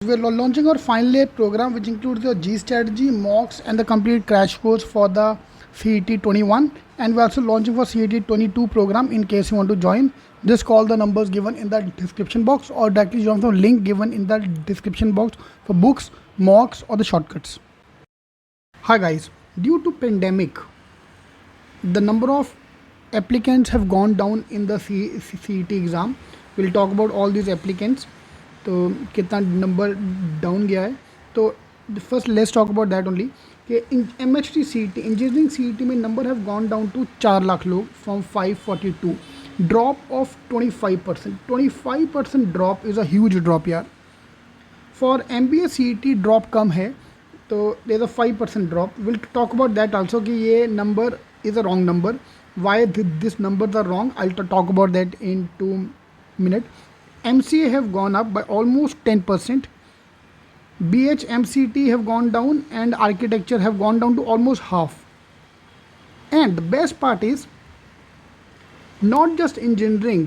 We're launching our final year program, which includes the G strategy, mocks, and the complete crash course for the CET 21. And we're also launching for CET 22 program in case you want to join. Just call the numbers given in the description box or directly join the link given in the description box for books, mocks, or the shortcuts. Hi guys, due to pandemic, the number of applicants have gone down in the CET exam. We'll talk about all these applicants. तो कितना number down गया है, तो first let's talk about that only कि MHT CET engineering CET में number have gone down to 4 lakh लोग from 542, drop off 25%. 25% drop is a huge drop यार. For MBA CET drop कम है, तो there a 5% drop. Will talk about that also कि ये number is a wrong number. Why this number are wrong, I will talk about that in 2 minutes. MCA have gone up by almost 10%. BH MCT have gone down and architecture have gone down to almost half. And the best part is not just engineering,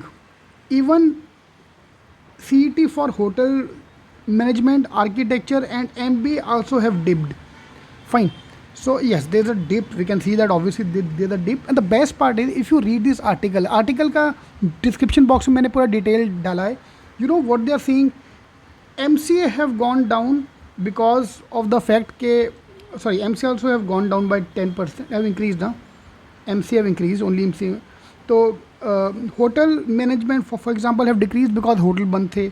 even CET for hotel management, architecture and MBA also have dipped. Fine. So yes, there's a dip. We can see that obviously there's a dip. And the best part is if you read this article का description box में मैंने पूरा detail डाला है. You know what they are saying? MCA have gone down because of the fact के MCA also have gone down by 10%. Have increased now. MCA have increased only MCA. तो hotel management for example have decreased because hotel बंद थे.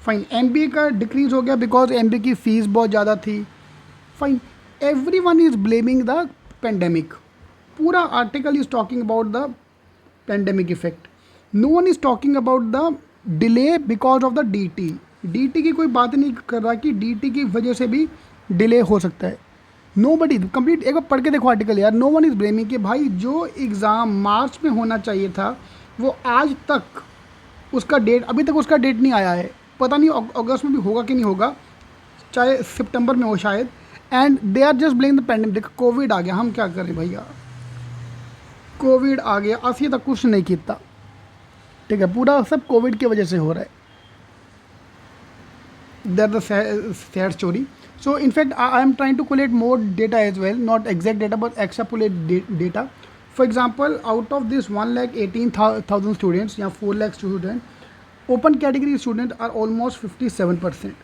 Fine. MBA का decrease हो गया because MBA की fees बहुत ज़्यादा थी. Fine. Everyone is blaming the pandemic. पूरा article is talking about the pandemic effect. No one is talking about the delay because of the DT. DT की कोई बात नहीं कर रहा कि DT की वजह से भी डिले हो सकता है. Nobody कंप्लीट एक बार पढ़ के देखो आर्टिकल यार. No one is blaming कि भाई जो एग्ज़ाम मार्च में होना चाहिए था वो आज तक उसका डेट, अभी तक उसका डेट नहीं आया है. पता नहीं अगस्त में भी होगा कि नहीं होगा, चाहे सितंबर में हो शायद. And they are just blame the pandemic. देखो कोविड आ गया, हम क्या करें भैया, कोविड आ गया, असली तक कुछ नहीं किया. ठीक है, पूरा सब कोविड की वजह से हो रहा है. That the sad story. So in fact I am trying to collect more data as well, not exact data but extrapolate data. For example out of this 1,18,000 students या 4 lakh student, open category student are almost 57%.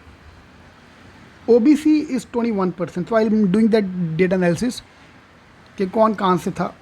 OBC is 21%. So I am doing that data analysis कि कौन कहाँ से था.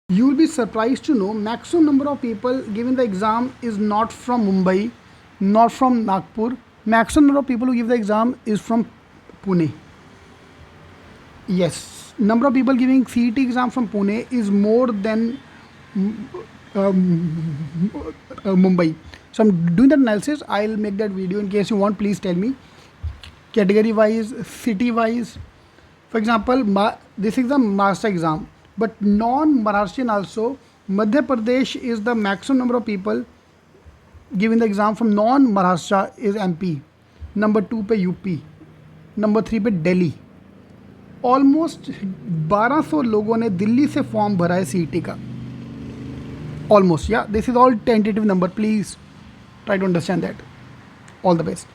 You will be surprised to know maximum number of people giving the exam is not from Mumbai, not from Nagpur. Maximum number of people who give the exam is from Pune. Yes, number of people giving CET exam from Pune is more than Mumbai. So I'm doing that analysis. I'll make that video. In case you want, please tell me category wise, city wise. For example, this is the master exam, but non-Maharashtrian also. Madhya Pradesh is the maximum number of people giving the exam from non-Maharashtra is MP. Number 2 पे UP, number 3 पे Delhi. Almost 1200 लोगों ने दिल्ली से form भरा है CET का. Almost, या this is all tentative number. Please try to understand that. All the best.